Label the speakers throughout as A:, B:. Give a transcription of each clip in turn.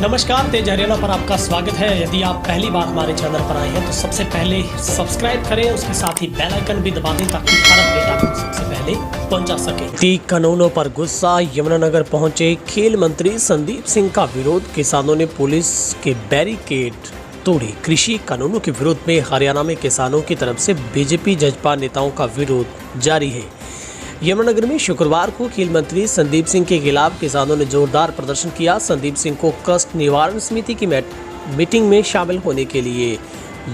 A: नमस्कार, तेज हरियाणा पर आपका स्वागत है। यदि आप पहली बार हमारे चैनल पर आए हैं तो सबसे पहले सब्सक्राइब करें, उसके साथ ही बेल आइकन भी दबा दें ताकि हर अपडेट आपको सबसे पहले पहुंचा सके। 30 कानूनों पर गुस्सा, यमुनानगर पहुंचे खेल मंत्री संदीप सिंह का विरोध, किसानों ने पुलिस के बैरिकेड तोड़े। कृषि कानूनों के विरोध में हरियाणा में किसानों की तरफ से बीजेपी जजपा नेताओं का विरोध जारी है। यमुनानगर में शुक्रवार को खेल मंत्री संदीप सिंह के खिलाफ किसानों ने जोरदार प्रदर्शन किया। संदीप सिंह को कष्ट निवारण समिति की मीटिंग में शामिल होने के लिए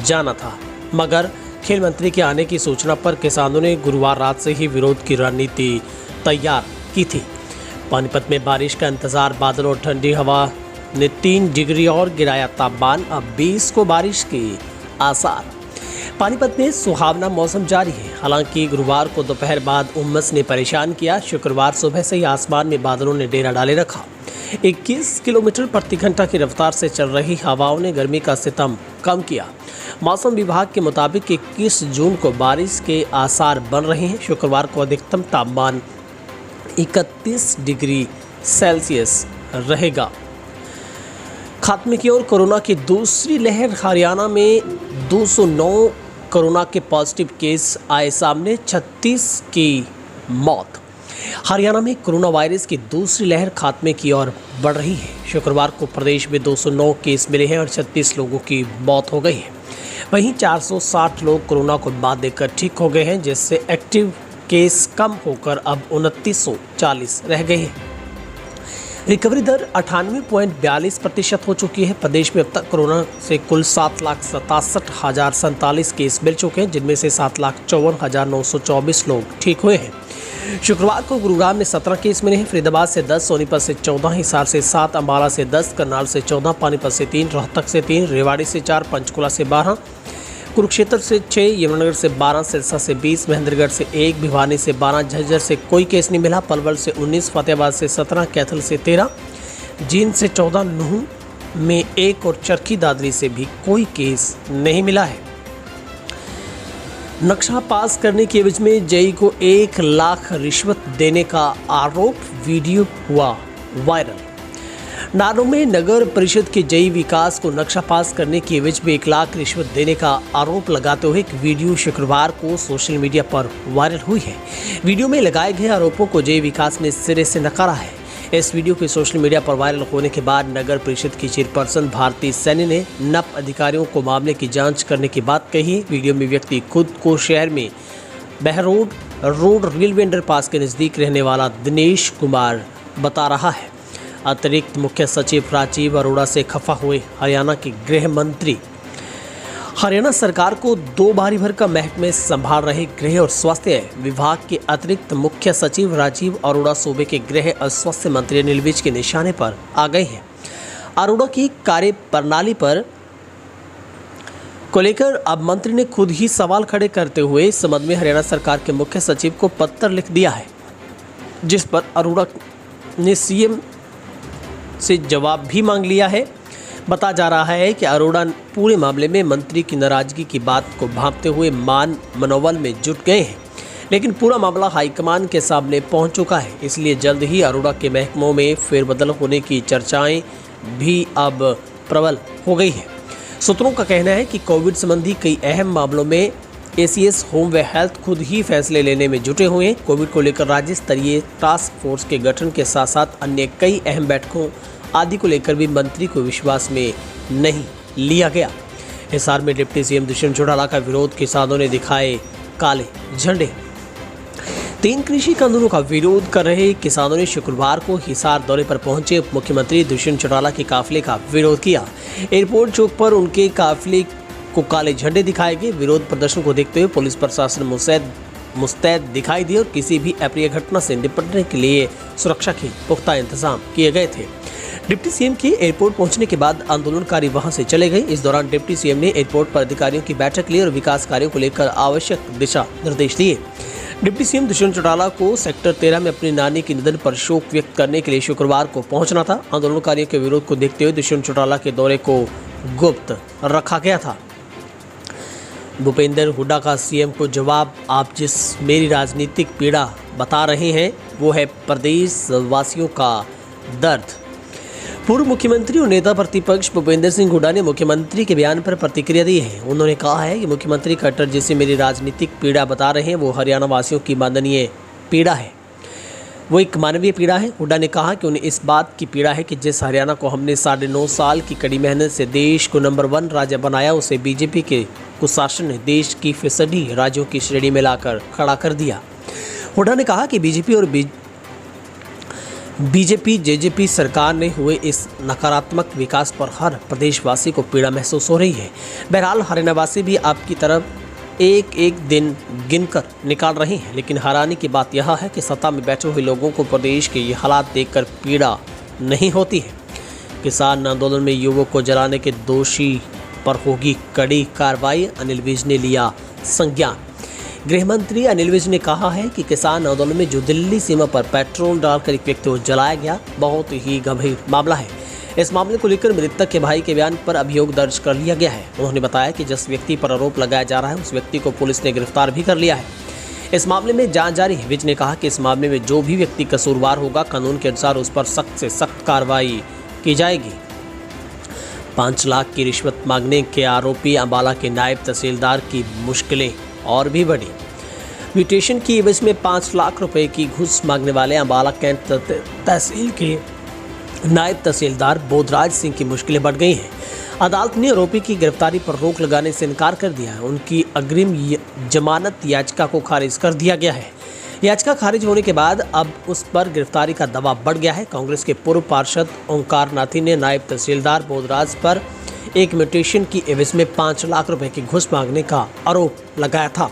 A: जाना था, मगर खेल मंत्री के आने की सूचना पर किसानों ने गुरुवार रात से ही विरोध की रणनीति तैयार की थी। पानीपत में बारिश का इंतजार, बादल और ठंडी हवा ने 3 डिग्री और गिराया तापमान, अब 20 को बारिश के आसार। पानीपत में सुहावना मौसम जारी है, हालांकि गुरुवार को दोपहर बाद उमस ने परेशान किया। शुक्रवार सुबह से ही आसमान में बादलों ने डेरा डाले रखा। 21 किलोमीटर प्रति घंटा की रफ्तार से चल रही हवाओं ने गर्मी का सितम कम किया। मौसम विभाग के मुताबिक 21 जून को बारिश के आसार बन रहे हैं। शुक्रवार को अधिकतम तापमान 31 डिग्री सेल्सियस रहेगा। खात्मे की ओर, कोरोना की दूसरी लहर, हरियाणा में 209 कोरोना के पॉजिटिव केस आए सामने, 36 की मौत। हरियाणा में कोरोना वायरस की दूसरी लहर खात्मे की ओर बढ़ रही है। शुक्रवार को प्रदेश में 209 केस मिले हैं और 36 लोगों की मौत हो गई है। वहीं 460 लोग कोरोना को मात देकर ठीक हो गए हैं, जिससे एक्टिव केस कम होकर अब 2940 रह गए हैं। रिकवरी दर 98.42% हो चुकी है। प्रदेश में अब तक कोरोना से कुल 7,67,047 केस मिल चुके हैं, जिनमें से 7,54,924 लोग ठीक हुए हैं। शुक्रवार को गुरुग्राम में 17 केस मिले हैं, फरीदाबाद से 10, सोनीपत से 14, हिसार से 7, अम्बाला से 10, करनाल से 14, पानीपत से 3, रोहतक से 3, रेवाड़ी से 4, पंचकुला से 12, कुरुक्षेत्र से 6, यमुनानगर से 12, सिरसा से 20, महेंद्रगढ़ से 1, भिवानी से 12, झज्जर से कोई केस नहीं मिला, पलवल से 19, फतेहाबाद से 17, कैथल से 13, जींद से 14, नूह में 1 और चरखी दादरी से भी कोई केस नहीं मिला है। नक्शा पास करने के एवज में जेई को 1 लाख रिश्वत देने का आरोप, वीडियो हुआ वायरल। नारों में नगर परिषद के जेई विकास को नक्शा पास करने की एवज में 1 लाख रिश्वत देने का आरोप लगाते हुए एक वीडियो शुक्रवार को सोशल मीडिया पर वायरल हुई है। वीडियो में लगाए गए आरोपों को जेई विकास ने सिरे से नकारा है। इस वीडियो के सोशल मीडिया पर वायरल होने के बाद नगर परिषद की चेयरपर्सन भारती सैनी ने नप अधिकारियों को मामले की जाँच करने की बात कही। वीडियो में व्यक्ति खुद को शहर में बहरोड रोड रेलवे अंडरपास के नज़दीक रहने वाला दिनेश कुमार बता रहा है। अतिरिक्त मुख्य सचिव राजीव अरोड़ा से खफा हुए हरियाणा के गृह मंत्री। हरियाणा सरकार को 2 बारी भर का महकमे संभाल रहे गृह और स्वास्थ्य विभाग के अतिरिक्त मुख्य सचिव राजीव अरोड़ा सूबे के गृह और स्वास्थ्य मंत्री अनिल विज के निशाने पर आ गए हैं। अरोड़ा की कार्य प्रणाली पर को लेकर अब मंत्री ने खुद ही सवाल खड़े करते हुए इस संबंध में हरियाणा सरकार के मुख्य सचिव को पत्र लिख दिया है, जिस पर अरोड़ा ने सीएम से जवाब भी मांग लिया है। बताया जा रहा है कि अरोड़ा पूरे मामले में मंत्री की नाराजगी की बात को भांपते हुए मनोबल में जुट गए हैं, लेकिन पूरा मामला हाईकमान के सामने पहुंच चुका है। इसलिए जल्द ही अरोड़ा के महकमों में फेरबदल होने की चर्चाएं भी अब प्रबल हो गई है। सूत्रों का कहना है कि कोविड संबंधी कई अहम मामलों में एसीएस होम व हेल्थ खुद ही फैसले लेने में जुटे हुए हैं। कोविड को लेकर राज्य स्तरीय टास्क फोर्स के गठन के साथ साथ अन्य कई अहम बैठकों आदि को लेकर भी मंत्री को विश्वास में नहीं लिया गया। हिसार में डिप्टी सीएम दुष्यंत चौटाला का विरोध, किसानों ने दिखाए काले झंडे। 3 कृषि कानूनों का विरोध कर रहे किसानों ने शुक्रवार को हिसार दौरे पर पहुंचे उप मुख्यमंत्री दुष्यंत चौटाला के काफिले का विरोध किया। एयरपोर्ट चौक पर उनके काफिले को काले झंडे दिखाए गए। विरोध प्रदर्शन को देखते हुए पुलिस प्रशासन मुस्तैद दिखाई दी और किसी भी अप्रिय घटना से निपटने के लिए सुरक्षा के पुख्ता इंतजाम किए गए थे। डिप्टी सीएम के एयरपोर्ट पहुंचने के बाद आंदोलनकारी वहां से चले गए। इस दौरान डिप्टी सीएम ने एयरपोर्ट पर अधिकारियों की बैठक ली और विकास कार्यों को लेकर आवश्यक दिशा निर्देश दिए। डिप्टी सीएम दुष्यंत चौटाला को सेक्टर 13 में अपनी नानी के निधन पर शोक व्यक्त करने के लिए शुक्रवार को पहुंचना था। आंदोलनकारियों के विरोध को देखते हुए दुष्यंत चौटाला के दौरे को गुप्त रखा गया था। भूपेंद्र हुड्डा का सीएम को जवाब, आप जिस मेरी राजनीतिक पीड़ा बता रहे हैं वो है प्रदेश वासियों का दर्द। पूर्व मुख्यमंत्री और नेता प्रतिपक्ष भूपेंद्र सिंह हुड्डा ने मुख्यमंत्री के बयान पर प्रतिक्रिया दी है। उन्होंने कहा है कि मुख्यमंत्री खट्टर जिसे मेरी राजनीतिक पीड़ा बता रहे हैं वो हरियाणा वासियों की माननीय पीड़ा है, वो एक मानवीय पीड़ा है। हुड्डा ने कहा कि उन्हें इस बात की पीड़ा है कि जिस हरियाणा को हमने 9.5 साल की कड़ी मेहनत से देश को नंबर 1 राज्य बनाया, उसे बीजेपी के कुशासन ने देश की फिसडी राज्यों की श्रेणी में लाकर खड़ा कर दिया। हुड्डा ने कहा कि बीजेपी जेजेपी सरकार ने हुए इस नकारात्मक विकास पर हर प्रदेशवासी को पीड़ा महसूस हो रही है। बहरहाल हरियाणावासी भी आपकी तरफ एक एक दिन गिनकर निकाल रहे हैं, लेकिन हैरानी की बात यह है कि सत्ता में बैठे हुए लोगों को प्रदेश के ये हालात देखकर पीड़ा नहीं होती है। किसान आंदोलन में युवक को जलाने के दोषी पर होगी कड़ी कार्रवाई, अनिल विज ने लिया संज्ञान। गृह मंत्री अनिल विज ने कहा है कि किसान आंदोलन में जो दिल्ली सीमा पर पेट्रोल डालकर एक व्यक्ति को जलाया गया, बहुत ही गंभीर मामला है। इस मामले को लेकर मृतक के भाई के बयान पर अभियोग दर्ज कर लिया गया है। उन्होंने बताया कि जिस व्यक्ति पर आरोप लगाया जा रहा है उस व्यक्ति को पुलिस ने गिरफ्तार भी कर लिया है। इस मामले में जांच जारी है। विज ने कहा कि इस मामले में जो भी व्यक्ति कसूरवार होगा, कानून के अनुसार उस पर सख्त से सख्त कार्रवाई की जाएगी। 5 लाख की रिश्वत मांगने के आरोपी अम्बाला के नायब तहसीलदार की मुश्किलें और भी बढ़ी। म्यूटेशन की एवज में 5 लाख रुपए की घूस मांगने वाले अम्बाला कैंट तहसील के नायब तहसीलदार बोधराज सिंह की मुश्किलें बढ़ गई हैं। अदालत ने आरोपी की गिरफ्तारी पर रोक लगाने से इनकार कर दिया है। उनकी अग्रिम जमानत याचिका को खारिज कर दिया गया है। याचिका खारिज होने के बाद अब उस पर गिरफ्तारी का दबाव बढ़ गया है। कांग्रेस के पूर्व पार्षद ओंकार नाथी ने नायब तहसीलदार बोधराज पर एक म्यूटेशन की एवज में 5 लाख रुपए की घूस मांगने का आरोप लगाया था।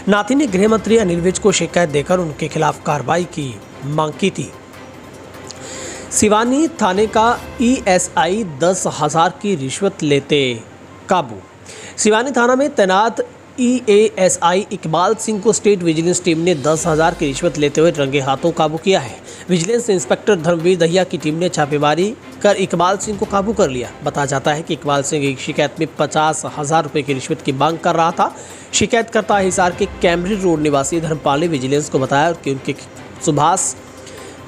A: नाथी ने गृह मंत्री अनिल विज को शिकायत देकर उनके खिलाफ कार्रवाई की मांग की थी। सिवानी थाने का ESI 10,000 की रिश्वत लेते काबू। सिवानी थाना में तैनात EASI इकबाल सिंह को स्टेट विजिलेंस टीम ने 10,000 की रिश्वत लेते हुए रंगे हाथों काबू किया है। विजिलेंस इंस्पेक्टर धर्मवीर दहिया की टीम ने छापेमारी कर इकबाल सिंह को काबू कर लिया। बताया जाता है कि इकबाल सिंह एक शिकायत में 50,000 रुपये की रिश्वत की मांग कर रहा था। शिकायतकर्ता हिसार के कैमरी रोड निवासी धर्मपाल ने विजिलेंस को बताया कि उनके सुभाष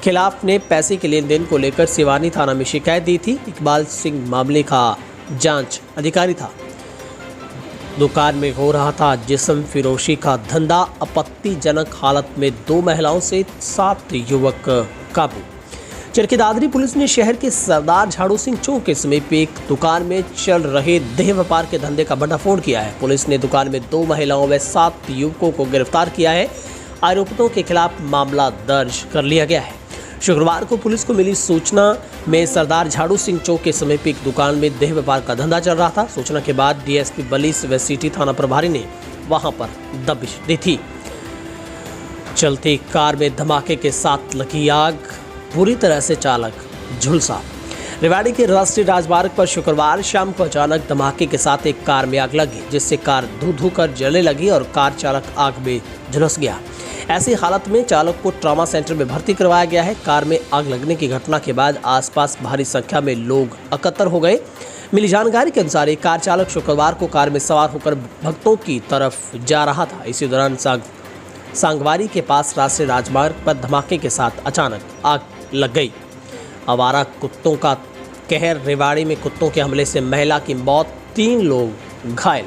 A: खिलाफ ने पैसे के लेन देन को लेकर सिवानी थाना में शिकायत दी थी। इकबाल सिंह मामले का जांच अधिकारी था। दुकान में हो रहा था जिस्म फिरोशी का धंधा। आपत्तिजनक हालत में 2 महिलाओं से 7 युवक काबू। चरखी दादरी पुलिस ने शहर के सरदार झाड़ू सिंह चौक के समीप एक दुकान में चल रहे देह व्यापार के धंधे का भंडाफोड़ किया है। पुलिस ने दुकान में 2 महिलाओं व 7 युवकों को गिरफ्तार किया है। आरोपितों के खिलाफ मामला दर्ज कर लिया गया है। शुक्रवार को पुलिस को मिली सूचना में सरदार झाड़ू सिंह चौक के समीप एक दुकान में देह व्यापार का धंधा चल रहा था। सूचना के बाद डीएसपी बलीस व सिटी थाना प्रभारी ने वहां पर दबिश दी थी। चलती कार में धमाके के साथ लगी आग, पूरी तरह से चालक झुलसा। रेवाड़ी के राष्ट्रीय राजमार्ग पर शुक्रवार शाम को अचानक धमाके के साथ एक कार में आग लगी, जिससे कार धू कर जलने लगी और कार चालक आग में झुलस गया। ऐसी हालत में चालक को ट्रॉमा सेंटर में भर्ती करवाया गया है। कार में आग लगने की घटना के बाद आसपास भारी संख्या में लोग एकत्र हो गए। मिली जानकारी के अनुसार एक कार चालक शुक्रवार को कार में सवार होकर भक्तों की तरफ जा रहा था। इसी दौरान सांगवारी के पास राष्ट्रीय राजमार्ग पर धमाके के साथ अचानक आग लग गई। आवारा कुत्तों का कहर। रेवाड़ी में कुत्तों के हमले से महिला की मौत, 3 लोग घायल।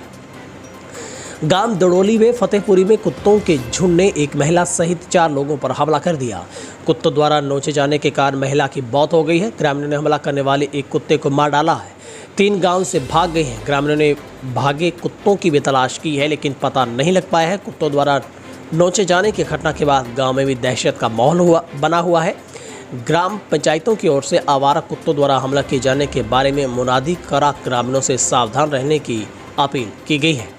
A: गांव दड़ोली में फतेहपुरी में कुत्तों के झुंड ने एक महिला सहित 4 लोगों पर हमला कर दिया। कुत्तों द्वारा नोचे जाने के कारण महिला की मौत हो गई है। ग्रामीणों ने हमला करने वाले एक कुत्ते को मार डाला है। 3 गांव से भाग गए हैं। ग्रामीणों ने भागे कुत्तों की भी तलाश की है, लेकिन पता नहीं लग पाया है। कुत्तों द्वारा नोचे जाने की घटना के बाद गाँव में भी दहशत का माहौल बना हुआ है। ग्राम पंचायतों की ओर से आवारा कुत्तों द्वारा हमला किए जाने के बारे में मुनादी करा ग्रामीणों से सावधान रहने की अपील की गई है।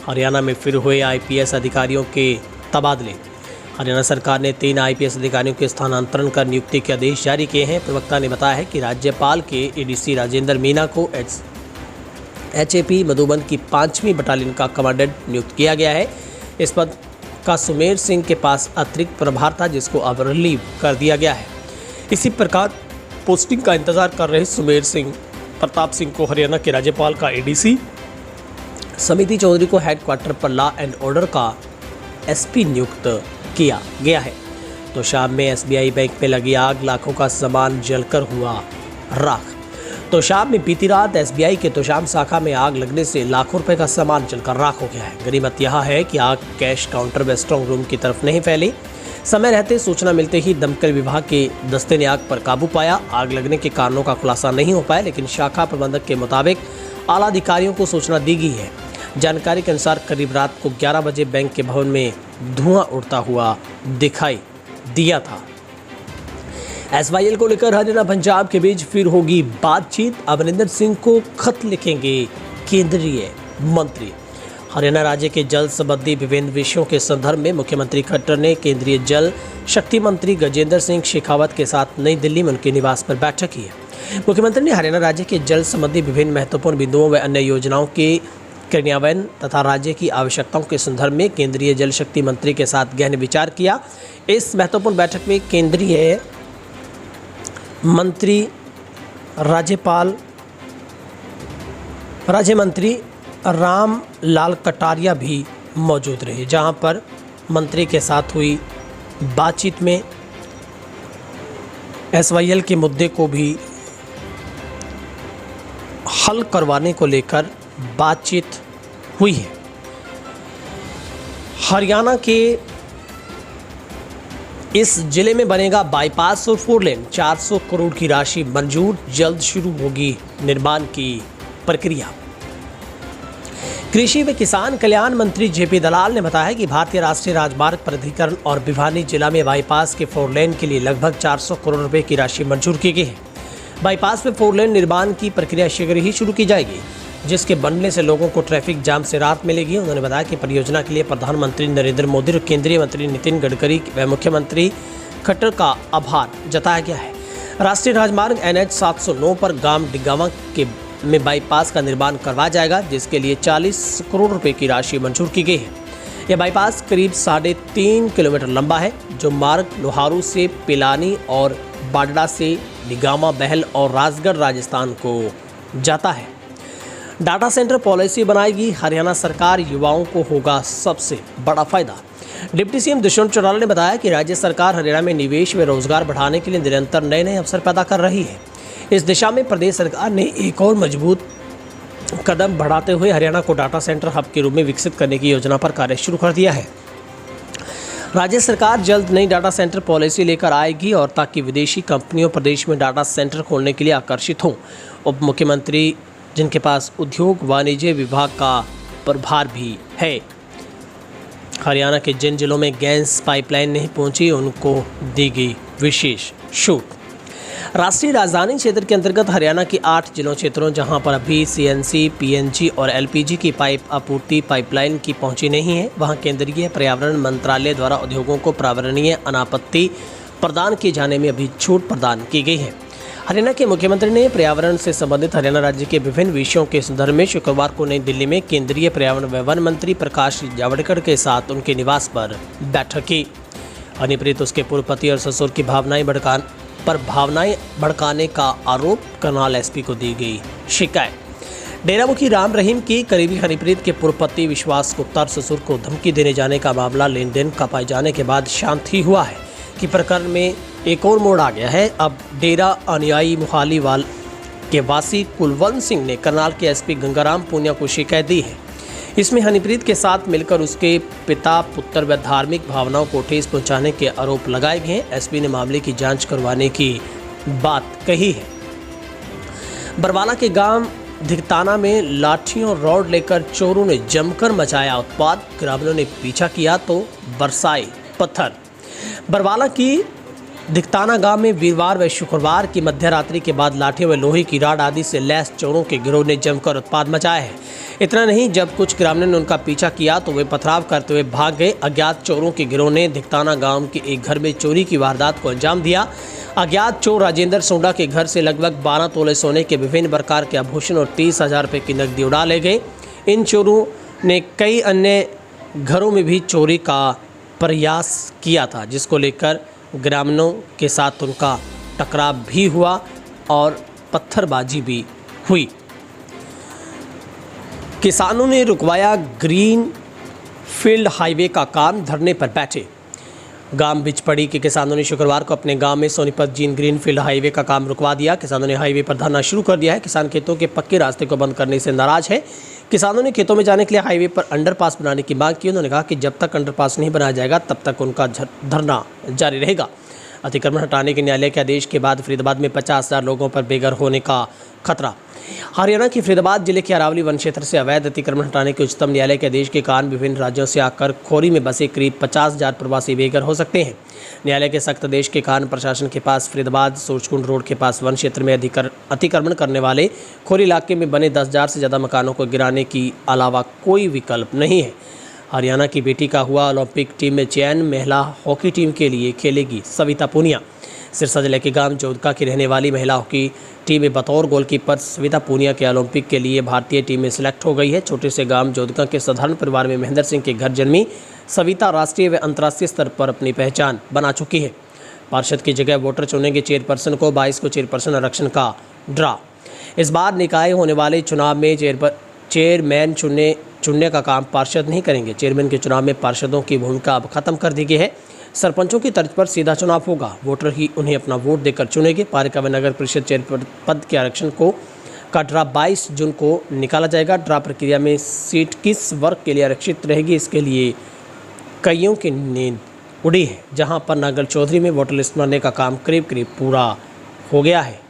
A: हरियाणा में फिर हुए आईपीएस अधिकारियों के तबादले। हरियाणा सरकार ने 3 आईपीएस अधिकारियों के स्थानांतरण कर नियुक्ति के आदेश जारी किए हैं। प्रवक्ता ने बताया है कि राज्यपाल के एडीसी राजेंद्र मीना को HAP मधुबन की 5वीं बटालियन का कमांडेंट नियुक्त किया गया है। इस पद का सुमेर सिंह के पास अतिरिक्त प्रभार था, जिसको अब रिलीव कर दिया गया है। इसी प्रकार पोस्टिंग का इंतजार कर रहे सुमेर सिंह प्रताप सिंह को हरियाणा के राज्यपाल का एडीसी, समिति चौधरी को हेडक्वार्टर पर लॉ एंड ऑर्डर का SP नियुक्त किया गया है। तो शाम में SBI बैंक में लगी आग, लाखों का सामान जलकर हुआ राख। तोशाम में बीती रात एसबीआई के तोशाम शाखा में आग लगने से लाखों रुपए का सामान जलकर राख हो गया है। गनीमत यह है कि आग कैश काउंटर व स्ट्रांग रूम की तरफ नहीं फैली। समय रहते सूचना मिलते ही दमकल विभाग के दस्ते ने आग पर काबू पाया। आग लगने के कारणों का खुलासा नहीं हो पाया, लेकिन शाखा प्रबंधक के मुताबिक आला अधिकारियों को सूचना दी गई है। जानकारी के अनुसार करीब रात को 11 बजे बैंक के भवन में धुआं उड़ता हुआ दिखाई दिया था। एसवाईएल को लेकर हरियाणा पंजाब के बीच फिर होगी बातचीत। अमरिंदर सिंह को खत लिखेंगे केंद्रीय मंत्री। हरियाणा राज्य के जल संबंधी विभिन्न विषयों के संदर्भ में मुख्यमंत्री खट्टर ने केंद्रीय जल शक्ति मंत्री गजेंद्र सिंह शेखावत के साथ नई दिल्ली में उनके निवास पर बैठक की है। मुख्यमंत्री ने हरियाणा राज्य के जल संबंधी विभिन्न महत्वपूर्ण बिंदुओं व अन्य योजनाओं के क्रियान्वयन तथा राज्य की आवश्यकताओं के संदर्भ में केंद्रीय जल शक्ति मंत्री के साथ गहन विचार किया। इस महत्वपूर्ण बैठक में केंद्रीय मंत्री राज्य मंत्री राम लाल कटारिया भी मौजूद रहे, जहां पर मंत्री के साथ हुई बातचीत में एसवाईएल के मुद्दे को भी हल करवाने को लेकर बातचीत हुई है। हरियाणा के इस जिले में बनेगा बाईपास और 4 लेन। 400 करोड़ की राशि मंजूर, जल्द शुरू होगी निर्माण की प्रक्रिया। कृषि व किसान कल्याण मंत्री जेपी दलाल ने बताया कि भारतीय राष्ट्रीय राजमार्ग प्राधिकरण और भिवानी जिला में बाईपास के 4 लेन के लिए लगभग 400 करोड़ रुपए की राशि मंजूर की गई है। बाईपास में 4 लेन निर्माण की प्रक्रिया शीघ्र ही शुरू की जाएगी, जिसके बनने से लोगों को ट्रैफिक जाम से राहत मिलेगी। उन्होंने बताया कि परियोजना के लिए प्रधानमंत्री नरेंद्र मोदी और केंद्रीय मंत्री नितिन गडकरी व मुख्यमंत्री खट्टर का आभार जताया गया है। राष्ट्रीय राजमार्ग NH 709 पर गांव डिगावा में बाईपास का निर्माण करवाया जाएगा, जिसके लिए 40 करोड़ रुपए की राशि मंजूर की गई है। यह बाईपास करीब 3.5 किलोमीटर लंबा है, जो मार्ग लोहारू से पिलानी और बाडा से डिगामा, बहल और राजगढ़ राजस्थान को जाता है। डाटा सेंटर पॉलिसी बनाएगी हरियाणा सरकार, युवाओं को होगा सबसे बड़ा फायदा। डिप्टी सीएम दुष्यंत चौटाला ने बताया कि राज्य सरकार हरियाणा में निवेश व रोजगार बढ़ाने के लिए निरंतर नए अवसर पैदा कर रही है। इस दिशा में प्रदेश सरकार ने एक और मजबूत कदम बढ़ाते हुए हरियाणा को डाटा सेंटर हब के रूप में विकसित करने की योजना पर कार्य शुरू कर दिया है। राज्य सरकार जल्द नई डाटा सेंटर पॉलिसी लेकर आएगी और ताकि विदेशी कंपनियों प्रदेश में डाटा सेंटर खोलने के लिए आकर्षित हों। उप मुख्यमंत्री, जिनके पास उद्योग वाणिज्य विभाग का प्रभार भी है, हरियाणा के जिन जिलों में गैस पाइपलाइन नहीं पहुंची, उनको दी गई विशेष छूट। राष्ट्रीय राजधानी क्षेत्र के अंतर्गत हरियाणा के 8 जिलों क्षेत्रों जहां पर अभी CNC, PNG और LPG की आपूर्ति पाइपलाइन की पहुंची नहीं है, वहां केंद्रीय पर्यावरण मंत्रालय द्वारा उद्योगों को पर्यावरणीय अनापत्ति प्रदान किए जाने में अभी छूट प्रदान की गई है। हरियाणा के मुख्यमंत्री ने पर्यावरण से संबंधित हरियाणा राज्य के विभिन्न विषयों के संदर्भ में शुक्रवार को नई दिल्ली में केंद्रीय पर्यावरण व वन मंत्री प्रकाश जावड़ेकर के साथ उनके निवास पर बैठक की। हनीप्रीत उसके पूर्व पति और ससुर की भावनाएं भड़काने का आरोप, करनाल SP को दी गई शिकायत। डेरामुखी राम रहीम की करीबी हनीप्रीत के पूर्व पति विश्वास गुप्ता और ससुर को धमकी देने जाने का मामला लेन देन का पाए जाने के बाद शांत ही हुआ है कि प्रकरण में एक और मोड़ आ गया है। अब डेरा अनुयायी मोहालीवाल के वासी कुलवंत सिंह ने करनाल के SP गंगाराम पूनिया को शिकायत दी है। इसमें हनीप्रीत के साथ मिलकर उसके पिता, पुत्र व धार्मिक भावनाओं को ठेस पहुंचाने के आरोप लगाए गए हैं। SP ने मामले की जांच करवाने की बात कही है। बरवाला के गांव धिकताना में लाठियों और रॉड लेकर चोरों ने जमकर मचाया उत्पात। ग्रामीणों ने पीछा किया तो बरसाए पत्थर। बरवाला की धिकताना गांव में वीरवार व शुक्रवार की मध्यरात्रि के बाद लाठियों व लोहे की राड आदि से लैस चोरों के गिरोह ने जमकर उत्पात मचाया है। इतना नहीं, जब कुछ ग्रामीणों ने उनका पीछा किया तो वे पथराव करते हुए भाग गए। अज्ञात चोरों के गिरोह ने धिकताना गांव के एक घर में चोरी की वारदात को अंजाम दिया। अज्ञात चोर राजेंद्र सोंडा के घर से लगभग 12 तोले सोने के विभिन्न प्रकार के आभूषण और 30,000 रुपये की नकदी उड़ा ले गए। इन चोरों ने कई अन्य घरों में भी चोरी का प्रयास किया था, जिसको लेकर ग्रामीणों के साथ उनका टकराव भी हुआ और पत्थरबाजी भी हुई। किसानों ने रुकवाया ग्रीन फील्ड हाईवे का काम, धरने पर बैठे। गांव बिचपड़ी के किसानों ने शुक्रवार को अपने गांव में सोनीपत जींद ग्रीनफील्ड हाईवे का काम रुकवा दिया। किसानों ने हाईवे पर धरना शुरू कर दिया है। किसान खेतों के पक्के रास्ते को बंद करने से नाराज है। किसानों ने खेतों में जाने के लिए हाईवे पर अंडरपास बनाने की मांग की। उन्होंने कहा कि जब तक अंडरपास नहीं बनाया जाएगा तब तक उनका धरना जारी रहेगा। अतिक्रमण हटाने के न्यायालय के आदेश के बाद फरीदाबाद में 50,000 लोगों पर बेघर होने का खतरा। हरियाणा के फरीदाबाद जिले के अरावली वन क्षेत्र से अवैध अतिक्रमण हटाने के उच्चतम न्यायालय के आदेश के कारण विभिन्न राज्यों से आकर खोरी में बसे करीब 50,000 प्रवासी बेघर हो सकते हैं। न्यायालय के सख्त आदेश के कारण प्रशासन के पास फरीदाबाद सूरजकुंड रोड के पास वन क्षेत्र में अतिक्रमण करने वाले खोरी इलाके में बने 10,000 से ज़्यादा मकानों को गिराने की अलावा कोई विकल्प नहीं है। हरियाणा की बेटी का हुआ ओलंपिक टीम में चयन। महिला हॉकी टीम के लिए खेलेगी सविता पूनिया। सिरसा जिले के गांव जोधका की रहने वाली महिला हॉकी टीम में बतौर गोलकीपर सविता पूनिया के ओलंपिक के लिए भारतीय टीम में सिलेक्ट हो गई है। छोटे से गांव जोधका के साधारण परिवार में महेंद्र सिंह के घर जन्मी सविता राष्ट्रीय व अंतर्राष्ट्रीय स्तर पर अपनी पहचान बना चुकी है। पार्षद की जगह वोटर चुनेंगे चेयरपर्सन को। 22 को चेयरपर्सन आरक्षण का ड्रा। इस बार निकाय होने वाले चुनाव में चेयरमैन चुनने का काम पार्षद नहीं करेंगे। चेयरमैन के चुनाव में पार्षदों की भूमिका अब खत्म कर दी गई है। सरपंचों की तर्ज पर सीधा चुनाव होगा। वोटर ही उन्हें अपना वोट देकर चुनेंगे। पालिका व नगर परिषद चेयर पद के आरक्षण का ड्रा 22 जून को निकाला जाएगा। ड्रा प्रक्रिया में सीट किस वर्ग के लिए आरक्षित रहेगी, इसके लिए कईयों की नींद उड़ी है। जहां पर नागर चौधरी में वोटर लिस्ट बनाने का काम करीब पूरा हो गया है।